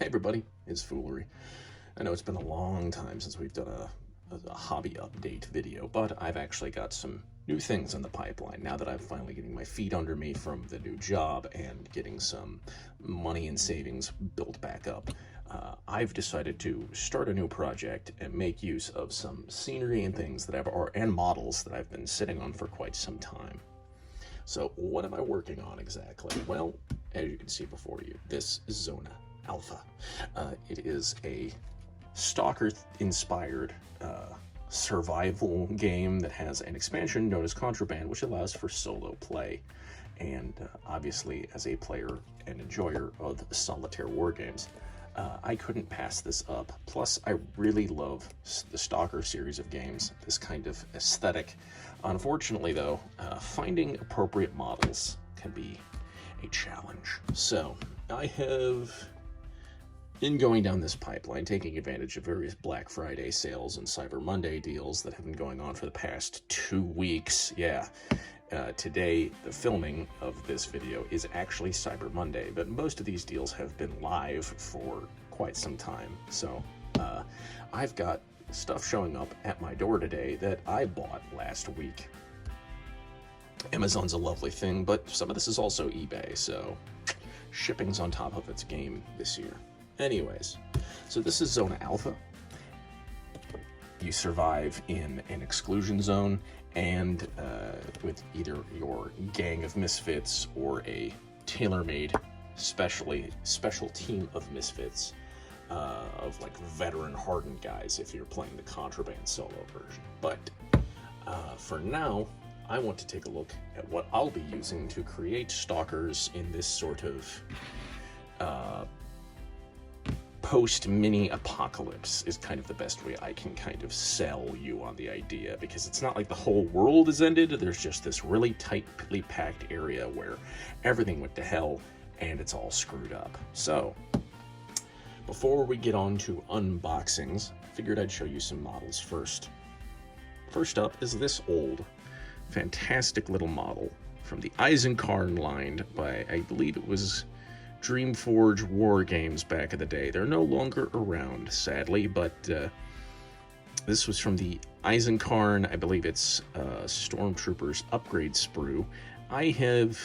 everybody, it's Phoolery. I know it's been a long time since we've done a hobby update video, but I've actually got some new things in the pipeline now that I'm finally getting my feet under me from the new job and getting some money and savings built back up. I've decided to start a new project and make use of some scenery and things that and models that I've been sitting on for quite some time. So what am I working on exactly? Well, as you can see before you, this is Zona Alfa. It is a S.T.A.L.K.E.R-inspired survival game that has an expansion known as Contraband, which allows for solo play. And obviously, as a player and enjoyer of solitaire war games, I couldn't pass this up. Plus, I really love the Stalker series of games, this kind of aesthetic. Unfortunately, though, finding appropriate models can be a challenge. So, I have been going down this pipeline, taking advantage of various Black Friday sales and Cyber Monday deals that have been going on for the past 2 weeks. Yeah. Today, the filming of this video is actually Cyber Monday, but most of these deals have been live for quite some time. So I've got stuff showing up at my door today that I bought last week. Amazon's a lovely thing, but some of this is also eBay, so shipping's on top of its game this year. Anyways, so this is Zona Alfa. You survive in an exclusion zone and with either your gang of misfits or a tailor-made special team of misfits of like veteran hardened guys if you're playing the Contraband solo version. But for now, I want to take a look at what I'll be using to create stalkers in this sort of post-mini apocalypse is kind of the best way I can kind of sell you on the idea, because it's not like the whole world has ended. There's just this really tightly packed area where everything went to hell and it's all screwed up. So before we get on to unboxings, I figured I'd show you some models first. First up is this old, fantastic little model from the S.T.A.L.K.E.R line by, I believe it was Dreamforge War Games back in the day. They're no longer around, sadly, but this was from the S.T.A.L.K.E.R, and I believe it's Stormtroopers upgrade sprue. I have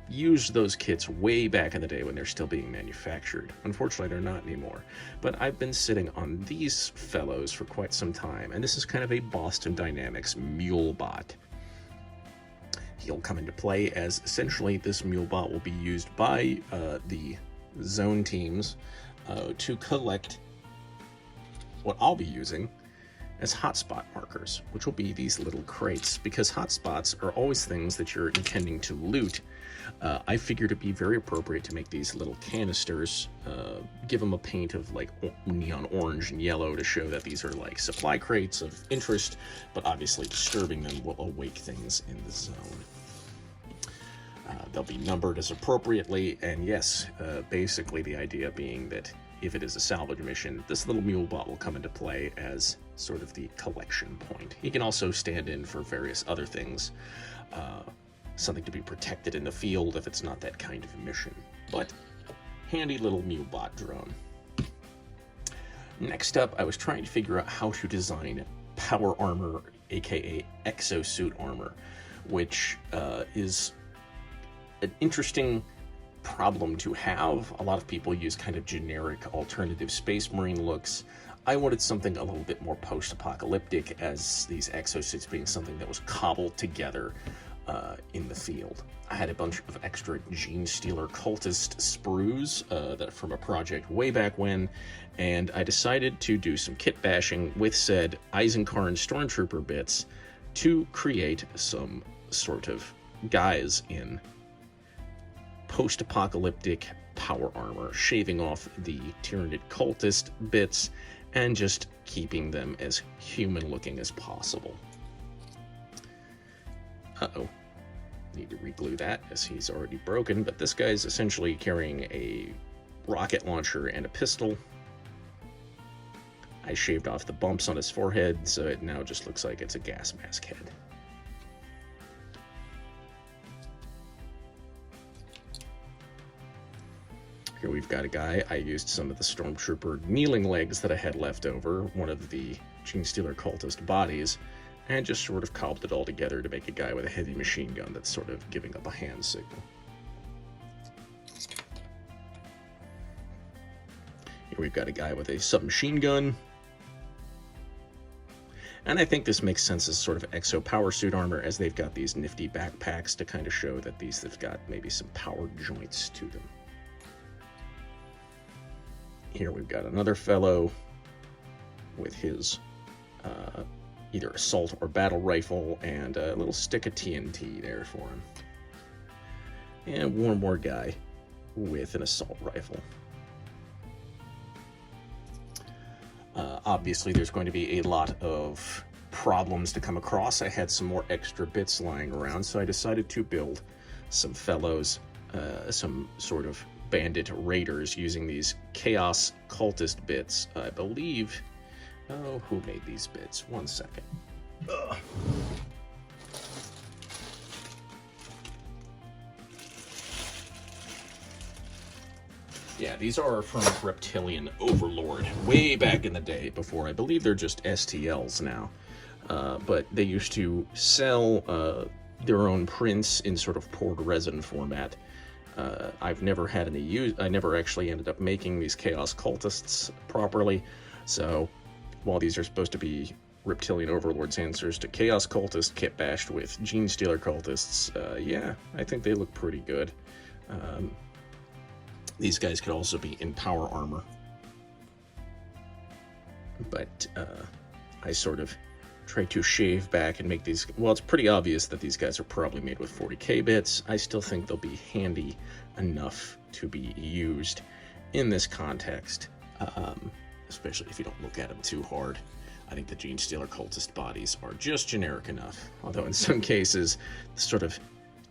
used those kits way back in the day when they're still being manufactured. Unfortunately, they're not anymore. But I've been sitting on these fellows for quite some time, and this is kind of a Boston Dynamics Mulebot. He'll come into play as essentially this Mulebot will be used by the zone teams to collect what I'll be using as hotspot markers, which will be these little crates, because hotspots are always things that you're intending to loot. I figured it'd be very appropriate to make these little canisters, give them a paint of like neon orange and yellow to show that these are like supply crates of interest, but obviously disturbing them will awake things in the zone. They'll be numbered as appropriately, and yes, basically the idea being that if it is a salvage mission, this little Mulebot will come into play as sort of the collection point. He can also stand in for various other things, something to be protected in the field if it's not that kind of a mission. But handy little Mulebot drone. Next up, I was trying to figure out how to design power armor, aka exosuit armor, which is an interesting problem to have. A lot of people use kind of generic alternative Space Marine looks. I wanted something a little bit more post-apocalyptic, as these exosuits being something that was cobbled together in the field. I had a bunch of extra Gene Stealer cultist sprues that from a project way back when, and I decided to do some kit bashing with said S.T.A.L.K.E.R and Stormtrooper bits to create some sort of guys in post-apocalyptic power armor, shaving off the Tyranid cultist bits and just keeping them as human-looking as possible. Uh-oh. Need to reglue that, as he's already broken, but this guy's essentially carrying a rocket launcher and a pistol. I shaved off the bumps on his forehead, so it now just looks like it's a gas mask head. Here we've got a guy. I used some of the Stormtrooper kneeling legs that I had left over, one of the Genestealer cultist bodies, and just sort of cobbled it all together to make a guy with a heavy machine gun that's sort of giving up a hand signal. Here we've got a guy with a submachine gun. And I think this makes sense as sort of exo power suit armor, as they've got these nifty backpacks to kind of show that these have got maybe some power joints to them. Here we've got another fellow with his either assault or battle rifle and a little stick of TNT there for him. And one more guy with an assault rifle. Obviously, there's going to be a lot of problems to come across. I had some more extra bits lying around, so I decided to build some fellows, some sort of bandit raiders using these chaos cultist bits. I believe... Oh, who made these bits? 1 second. Ugh. Yeah, these are from Reptilian Overlord, way back in the day, before I believe they're just STLs now. But they used to sell their own prints in sort of poured resin format. I've never had any use. I never actually ended up making these Chaos Cultists properly. So while these are supposed to be Reptilian Overlord's answers to Chaos Cultist kit bashed with Genestealer Cultists, yeah, I think they look pretty good. These guys could also be in power armor. But I sort of try to shave back and make these... Well, it's pretty obvious that these guys are probably made with 40k bits. I still think they'll be handy enough to be used in this context, especially if you don't look at them too hard. I think the Genestealer Cultist bodies are just generic enough, although in some cases, the sort of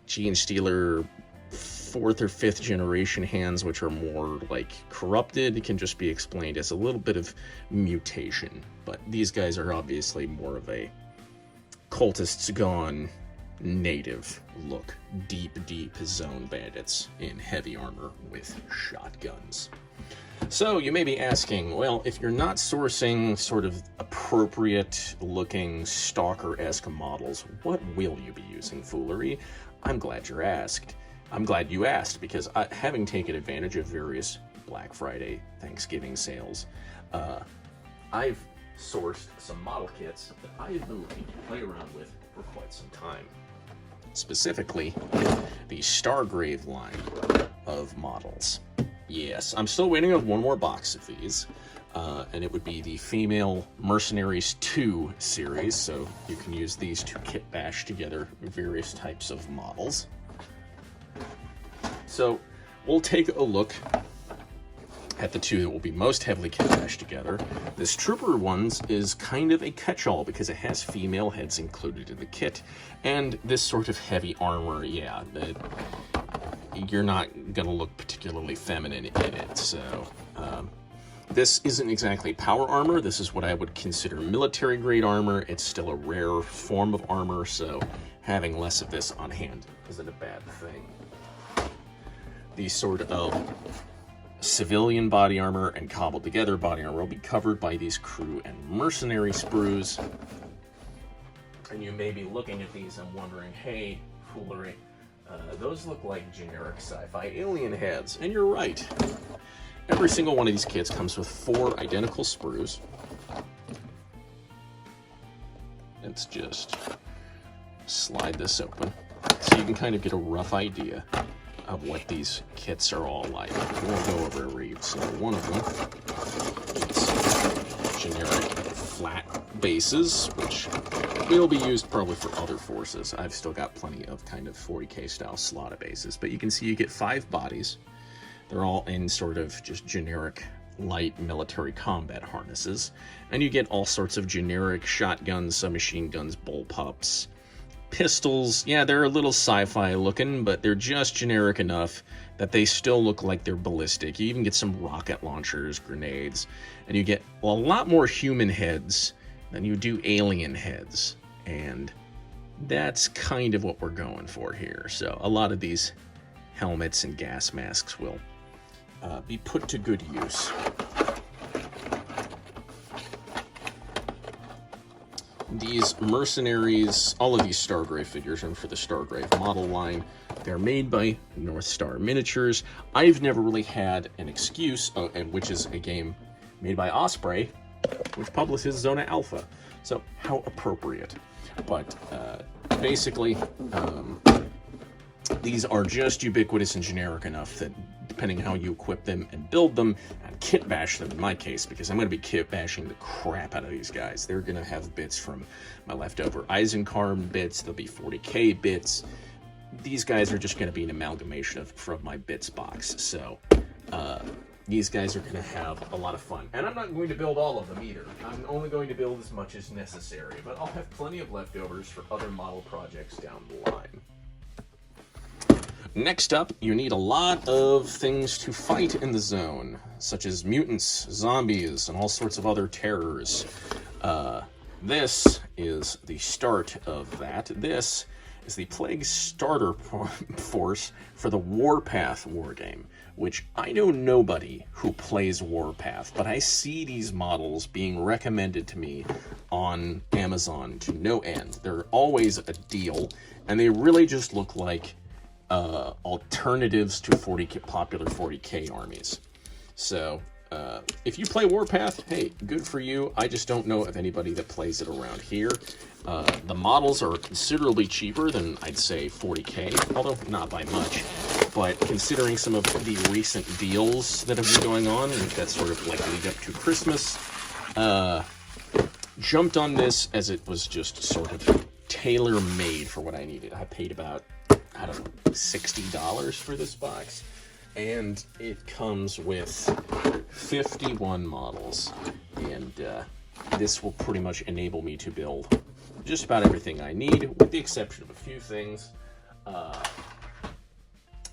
Genestealer 4th or 5th generation hands, which are more like corrupted, can just be explained as a little bit of mutation. But these guys are obviously more of a cultists gone native look. Deep zone bandits in heavy armor with shotguns. So you may be asking, well, if you're not sourcing sort of appropriate looking stalker-esque models, what will you be using, Phoolery? I'm glad you asked, because having taken advantage of various Black Friday, Thanksgiving sales, I've sourced some model kits that I have been looking to play around with for quite some time. Specifically, the Stargrave line of models. Yes, I'm still waiting on one more box of these, and it would be the Female Mercenaries 2 series, so you can use these to kit bash together various types of models. So we'll take a look at the two that will be most heavily kit bashed together. This Trooper ones is kind of a catch-all because it has female heads included in the kit, and this sort of heavy armor, yeah, you're not gonna look particularly feminine in it. So this isn't exactly power armor. This is what I would consider military grade armor. It's still a rare form of armor, so having less of this on hand isn't a bad thing. The sort of civilian body armor and cobbled together body armor will be covered by these crew and mercenary sprues. And you may be looking at these and wondering, hey, Phoolery, those look like generic sci-fi alien heads. And you're right. Every single one of these kits comes with 4 identical sprues. Let's just slide this open so you can kind of get a rough idea of what these kits are all like. We won't go over every single one of them. It's generic flat bases, which will be used probably for other forces. I've still got plenty of kind of 40k style slotted bases, but you can see you get 5 bodies. They're all in sort of just generic light military combat harnesses, and you get all sorts of generic shotguns, submachine guns, bullpups, pistols. Yeah, they're a little sci-fi looking, but they're just generic enough that they still look like they're ballistic. You even get some rocket launchers, grenades, and you get a lot more human heads than you do alien heads, and that's kind of what we're going for here. So a lot of these helmets and gas masks will be put to good use. These mercenaries, all of these Stargrave figures are for the Stargrave model line. They're made by North Star Miniatures. I've never really had an excuse, and which is a game made by Osprey, which publishes Zona Alfa. So how appropriate. But basically, these are just ubiquitous and generic enough that depending how you equip them and build them, and kit bash them in my case, because I'm going to be kit bashing the crap out of these guys. They're going to have bits from my leftover S.T.A.L.K.E.R bits, there'll be 40k bits. These guys are just going to be an amalgamation from my bits box. So these guys are going to have a lot of fun. And I'm not going to build all of them either. I'm only going to build as much as necessary, but I'll have plenty of leftovers for other model projects down the line. Next up, you need a lot of things to fight in the zone, such as mutants, zombies, and all sorts of other terrors. This is the start of that. This is the Plague starter force for the Warpath wargame, which I know nobody who plays Warpath, but I see these models being recommended to me on Amazon to no end. They're always a deal, and they really just look like alternatives to popular 40k armies. So if you play Warpath, hey, good for you. I just don't know of anybody that plays it around here. The models are considerably cheaper than, I'd say, 40k, although not by much. But considering some of the recent deals that have been going on, that sort of like lead up to Christmas, jumped on this as it was just sort of tailor-made for what I needed. I paid about, I don't know, $60 for this box, and it comes with 51 models, and this will pretty much enable me to build just about everything I need, with the exception of a few things,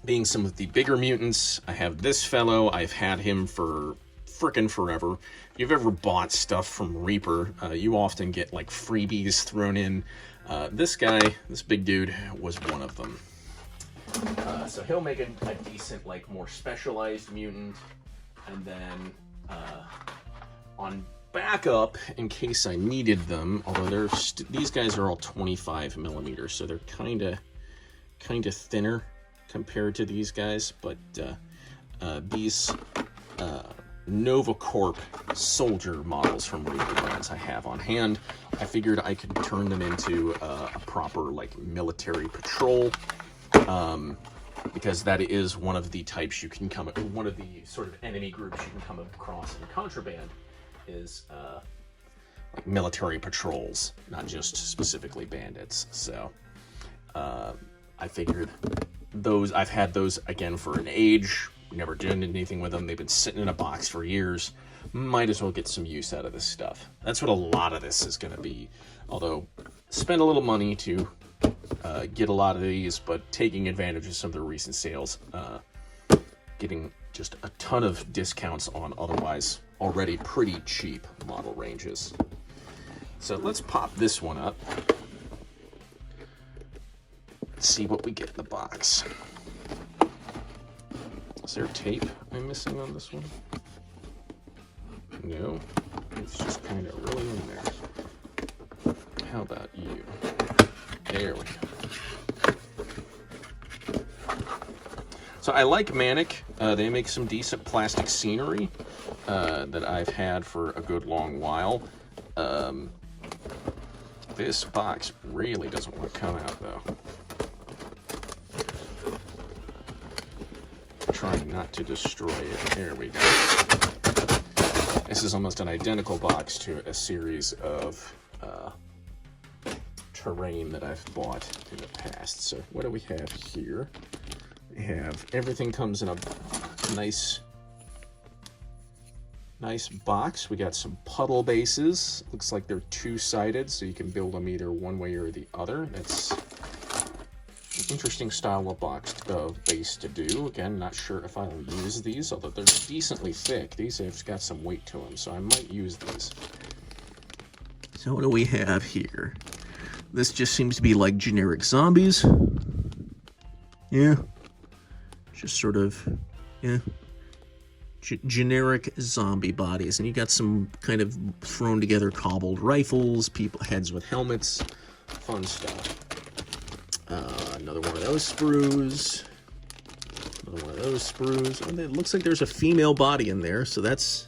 being some of the bigger mutants. I have this fellow. I've had him for frickin' forever. If you've ever bought stuff from Reaper, you often get like freebies thrown in. This guy, this big dude, was one of them. So he'll make a decent, like, more specialized mutant. And then on backup, in case I needed them, although these guys are all 25 millimeters, so they're kind of thinner compared to these guys. But these Nova Corp soldier models from Reaper brands I have on hand, I figured I could turn them into a proper, like, military patrol. Because that is one of the types you can one of the sort of enemy groups you can come across in contraband is like military patrols, not just specifically bandits. So I figured I've had those again for an age. Never did anything with them. They've been sitting in a box for years. Might as well get some use out of this stuff. That's what a lot of this is going to be. Although, spend a little money to get a lot of these, but taking advantage of some of the recent sales, getting just a ton of discounts on otherwise already pretty cheap model ranges. So let's pop this one up. Let's see what we get in the box. Is there tape I'm missing on this one? No, it's just kind of really in there. How about you? There we go. So I like Manic. They make some decent plastic scenery that I've had for a good long while. This box really doesn't want to come out, though. Trying not to destroy it. There we go. This is almost an identical box to a series of terrain that I've bought in the past. So what do we have here? We have everything comes in a nice box. We got some puddle bases. Looks like they're two-sided, so you can build them either one way or the other. That's an interesting style of base to do. Again, not sure if I'll use these, although they're decently thick. These have got some weight to them, so I might use these. So what do we have here? This just seems to be like generic zombies. Yeah. Just sort of, yeah. generic zombie bodies, and you got some kind of thrown together cobbled rifles, heads with helmets, fun stuff. Another one of those sprues. Another one of those sprues. Oh, it looks like there's a female body in there, so that's,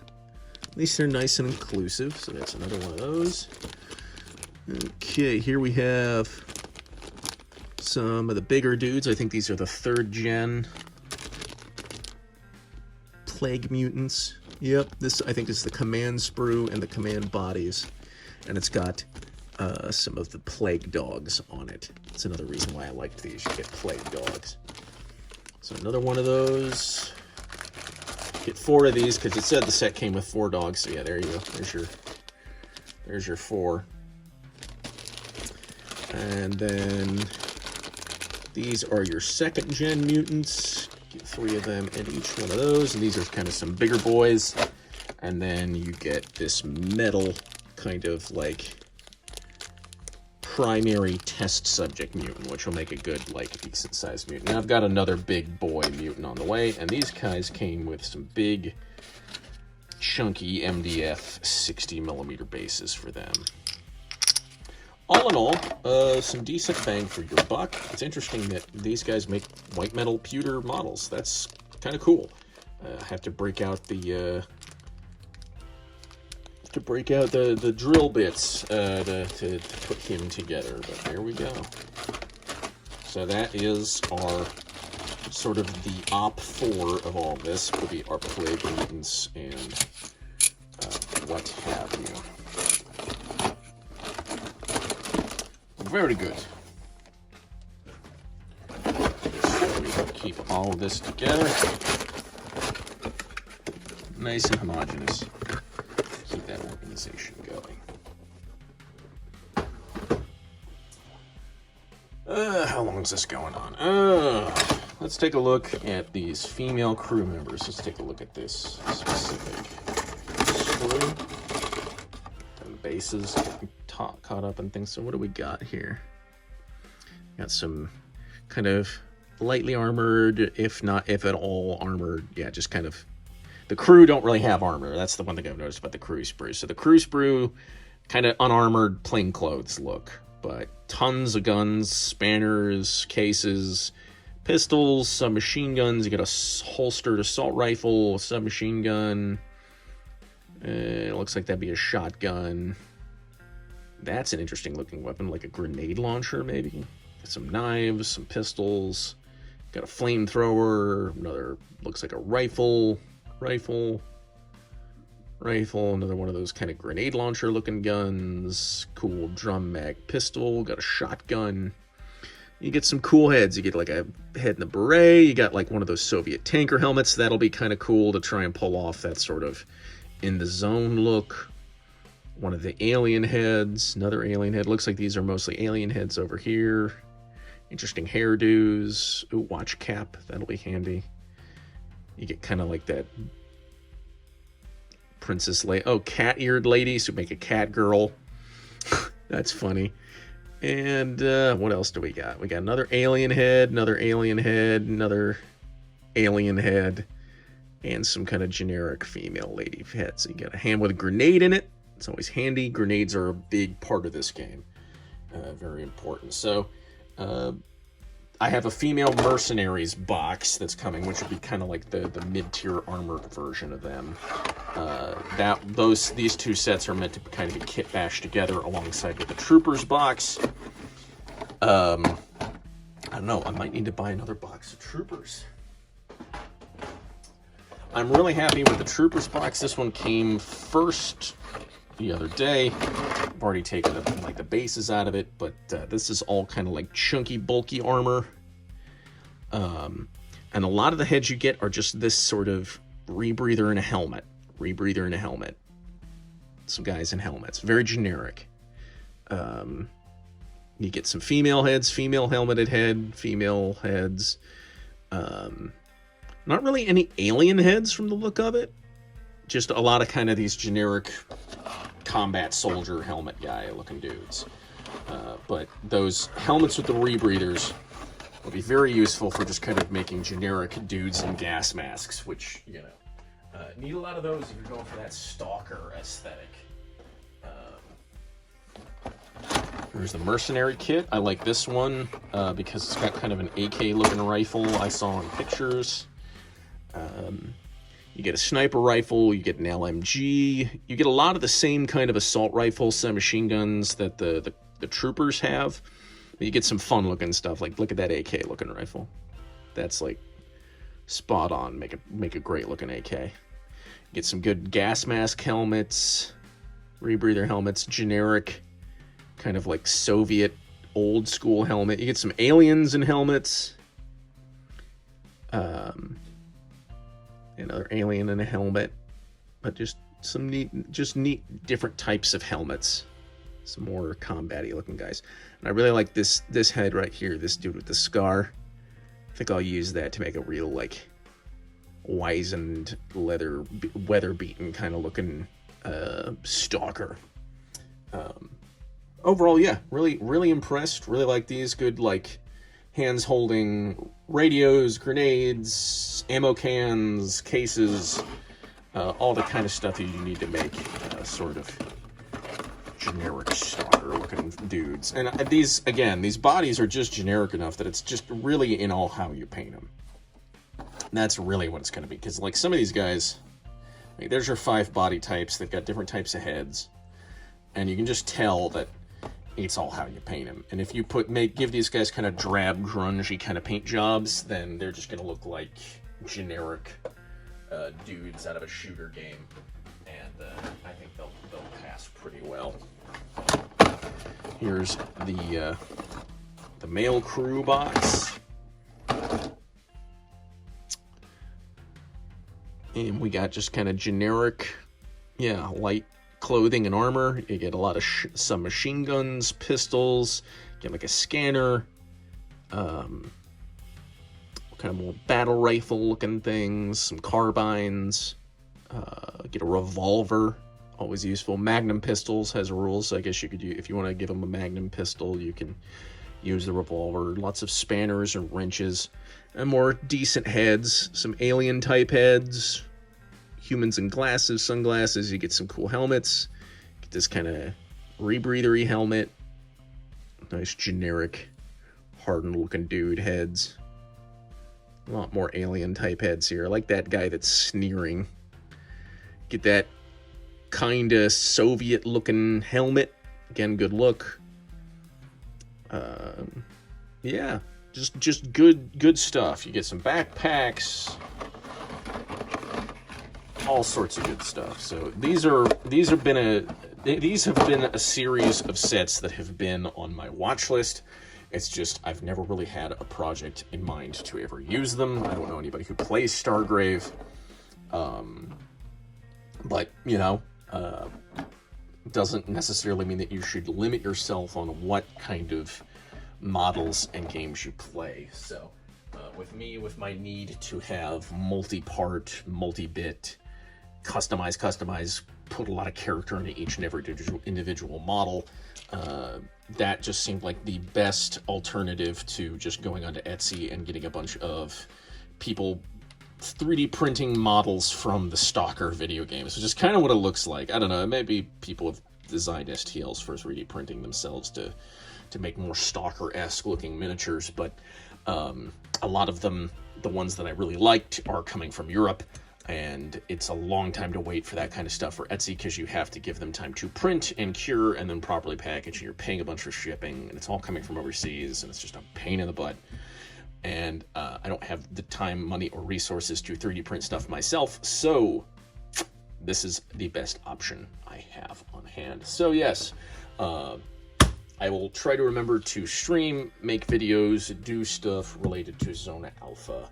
at least they're nice and inclusive. So that's another one of those. Okay, here we have some of the bigger dudes. I think these are the 3rd gen plague mutants. Yep, this I think is the command sprue and the command bodies, and it's got some of the plague dogs on it. That's another reason why I liked these. You get plague dogs. So another one of those. Get 4 of these because it said the set came with 4 dogs. So yeah, there you go. There's your 4. And then these are your 2nd gen mutants. Get 3 of them in each one of those, and these are kind of some bigger boys. And then you get this metal kind of like primary test subject mutant, which will make a good, like, decent sized mutant. Now I've got another big boy mutant on the way, and these guys came with some big chunky MDF 60mm bases for them. All in all, some decent bang for your buck. It's interesting that these guys make white metal pewter models. That's kind of cool. I have to break out the drill bits to put him together. But there we go. So that is our sort of the opfor of all this. Will be our plague mutants and what have you. Very good. So we will keep all of this together. Nice and homogeneous. Keep that organization going. How long is this going on? Let's take a look at these female crew members. Let's take a look at this specific story. And bases caught up and things. So what do we got here? Got some kind of lightly armored, if at all armored. Yeah, just kind of. The crew don't really have armor. That's the one thing I've noticed about the crew sprue. So the crew sprue, kind of unarmored plainclothes look, but tons of guns, spanners, cases, pistols, submachine guns. You got a holstered assault rifle, a submachine gun. It looks like that'd be a shotgun. That's an interesting looking weapon, like a grenade launcher maybe. Got some knives, some pistols. Got a flamethrower. Another looks like a rifle. Another one of those kind of grenade launcher looking guns. Cool drum mag pistol. Got a shotgun. You get some cool heads. You get like a head in a beret. You got like one of those Soviet tanker helmets. That'll be kind of cool to try and pull off that sort of in the zone look. One of the alien heads. Another alien head. Looks like these are mostly alien heads over here. Interesting hairdos. Ooh, watch cap. That'll be handy. You get kind of like that cat-eared ladies who make a cat girl. That's funny. And what else do we got? We got another alien head, another alien head, another alien head, and some kind of generic female lady head. So you got a hand with a grenade in it. It's always handy. Grenades are a big part of this game. Very important. So I have a female mercenaries box that's coming, which would be kind of like the mid-tier armored version of them. These two sets are meant to kind of be kit bashed together alongside with the troopers box. I don't know. I might need to buy another box of troopers. I'm really happy with the troopers box. This one came first the other day. I've already taken the bases out of it, but this is all kind of like chunky, bulky armor. And a lot of the heads you get are just this sort of rebreather in a helmet. Some guys in helmets. Very generic. You get some female heads, female helmeted head, female heads. Not really any alien heads from the look of it. Just a lot of kind of these generic combat soldier helmet guy looking dudes. But those helmets with the rebreathers will be very useful for just kind of making generic dudes in gas masks, which, you know, Need a lot of those if you're going for that stalker aesthetic. Here's the mercenary kit. I like this one because it's got kind of an AK looking rifle I saw in pictures. You get a sniper rifle, you get an LMG, you get a lot of the same kind of assault rifle, submachine guns that the troopers have. But you get some fun looking stuff, like look at that AK looking rifle. That's like spot on, make a great looking AK. Get some good gas mask helmets, rebreather helmets, generic kind of like Soviet old school helmet. You get some aliens in helmets. Another alien in a helmet, but just some neat different types of helmets. Some more combat-y looking guys. And I really like this head right here, this dude with the scar. I think I'll use that to make a real like wizened weather beaten kind of looking stalker. Overall, yeah, really impressed. Really like these. Good like hands holding radios, grenades, ammo cans, cases, all the kind of stuff that you need to make sort of generic stalker looking dudes. And these bodies are just generic enough that it's just really in all how you paint them. And that's really what it's going to be, because like some of these guys, like, there's your 5 body types. They've got different types of heads, and you can just tell that it's all how you paint them. And if you give these guys kind of drab, grungy kind of paint jobs, then they're just going to look like generic dudes out of a shooter game. And I think they'll pass pretty well. Here's the male crew box. And we got just kind of generic, light clothing and armor. You get a lot of some machine guns, pistols, get like a scanner, kind of more battle rifle looking things, some carbines, get a revolver, always useful. Magnum pistols has rules, so I guess you could if you want to give them a magnum pistol, you can use the revolver. Lots of spanners and wrenches, and more decent heads, some alien type heads, humans in glasses, sunglasses. You get some cool helmets. Get this kind of rebreathery helmet. Nice generic hardened looking dude heads. A lot more alien type heads here. I like that guy that's sneering. Get that kind of Soviet looking helmet. Again, good look. Yeah, just good stuff. You get some backpacks, all sorts of good stuff. So these have been a series of sets that have been on my watch list. It's just I've never really had a project in mind to ever use them. I don't know anybody who plays Stargrave, but doesn't necessarily mean that you should limit yourself on what kind of models and games you play. So with my need to have multi-part, multi-bit, customize, put a lot of character into each and every individual model, that just seemed like the best alternative to just going onto Etsy and getting a bunch of people 3D printing models from the S.T.A.L.K.E.R video games, which is kind of what it looks like. I don't know, maybe people have designed S.T.A.L.s for 3D printing themselves to make more S.T.A.L.K.E.R-esque looking miniatures, but a lot of them, the ones that I really liked, are coming from Europe, and it's a long time to wait for that kind of stuff for Etsy, because you have to give them time to print and cure and then properly package, and you're paying a bunch for shipping, and it's all coming from overseas, and it's just a pain in the butt. And I don't have the time, money, or resources to 3D print stuff myself, so this is the best option I have on hand. So yes, I will try to remember to stream, make videos, do stuff related to Zona Alpha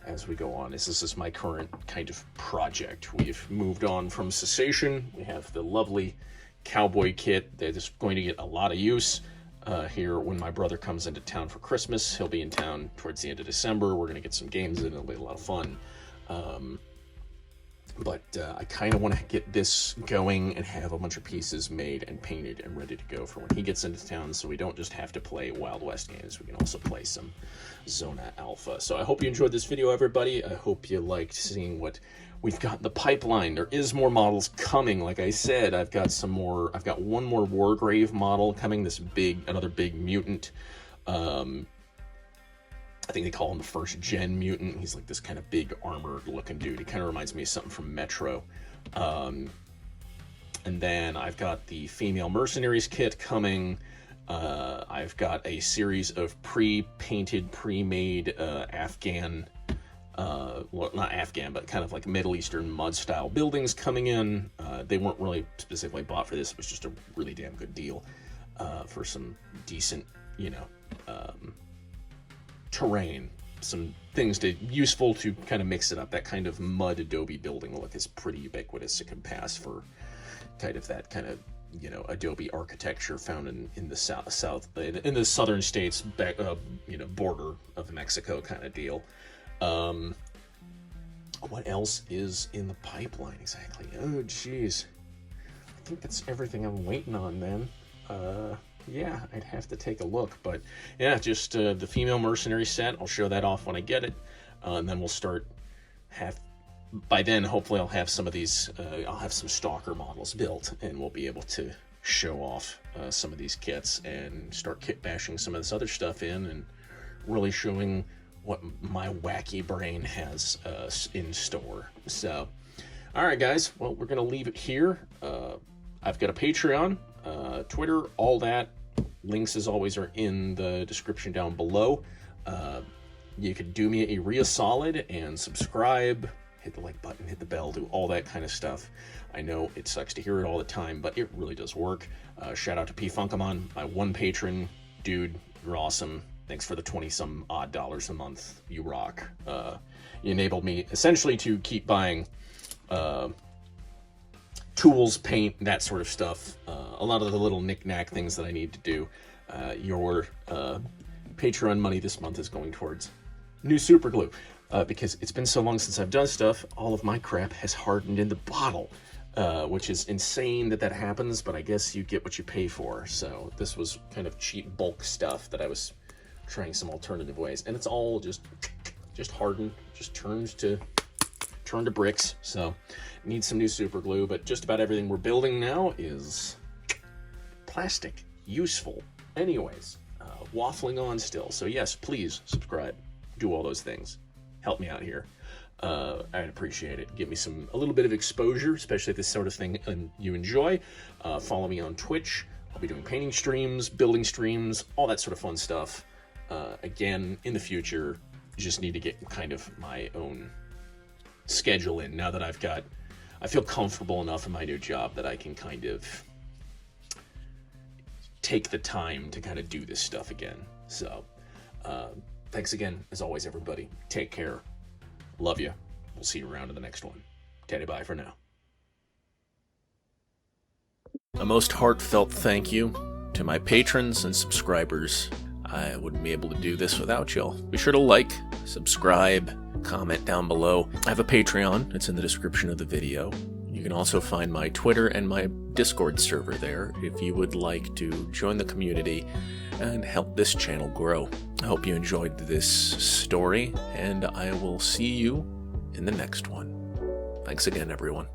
as we go on. This is my current kind of project. We've moved on from Cessation. We have the lovely cowboy kit that is going to get a lot of use here when my brother comes into town for Christmas. He'll be in town towards the end of December. We're going to get some games in. It'll be a lot of fun. But I kind of want to get this going and have a bunch of pieces made and painted and ready to go for when he gets into town, so we don't just have to play Wild West games. We can also play some Zona Alpha. So I hope you enjoyed this video, everybody. I hope you liked seeing what we've got in the pipeline. There is more models coming. Like I said, I've got some more. I've got one more Wargrave model coming. Another big mutant. I think they call him the first gen mutant. He's like this kind of big armored looking dude. He kind of reminds me of something from Metro. And then I've got the female mercenaries kit coming. I've got a series of pre-painted, pre-made Afghan, well, not Afghan, but kind of like Middle Eastern mud style buildings coming in. They weren't really specifically bought for this. It was just a really damn good deal for some decent, you know, terrain, some things useful to kind of mix it up. That kind of mud adobe building look is pretty ubiquitous. It can pass for kind of that kind of, you know, adobe architecture found in the south in the southern states, back you know, border of Mexico kind of deal. What else is in the pipeline exactly? Oh geez, I think that's everything I'm waiting on, man. Yeah, I'd have to take a look, but yeah, just the female mercenary set. I'll show that off when I get it, and then we'll start by then, hopefully I'll have some of these, I'll have some stalker models built, and we'll be able to show off some of these kits and start kit bashing some of this other stuff in, and really showing what my wacky brain has in store. So, all right, guys, well, we're going to leave it here. I've got a Patreon, Twitter, all that. Links, as always, are in the description down below. You could do me a real solid and subscribe, hit the like button, hit the bell, do all that kind of stuff. I know it sucks to hear it all the time, but it really does work. Shout out to P. Funkamon, my one patron. Dude, you're awesome. Thanks for the 20-some odd dollars a month. You rock. You enabled me essentially to keep buying tools, paint, that sort of stuff. A lot of the little knick-knack things that I need to do. Your Patreon money this month is going towards new super glue. Because it's been so long since I've done stuff, all of my crap has hardened in the bottle. Which is insane that happens, but I guess you get what you pay for. So this was kind of cheap bulk stuff that I was trying some alternative ways. And it's all just hardened, just turn to bricks. So need some new super glue, but just about everything we're building now is plastic, useful. Anyways, waffling on still. So yes, please subscribe, do all those things. Help me out here. I'd appreciate it. Give me a little bit of exposure, especially if this sort of thing you enjoy. Follow me on Twitch. I'll be doing painting streams, building streams, all that sort of fun stuff. Again, in the future, just need to get kind of my own schedule in now that I feel comfortable enough in my new job that I can kind of take the time to kind of do this stuff again. So, thanks again, as always, everybody. Take care. Love you. We'll see you around in the next one. Teddy, bye for now. A most heartfelt thank you to my patrons and subscribers. I wouldn't be able to do this without y'all. Be sure to like, subscribe, comment down below. I have a Patreon. It's in the description of the video. You can also find my Twitter and my Discord server there if you would like to join the community and help this channel grow. I hope you enjoyed this story, and I will see you in the next one. Thanks again, everyone.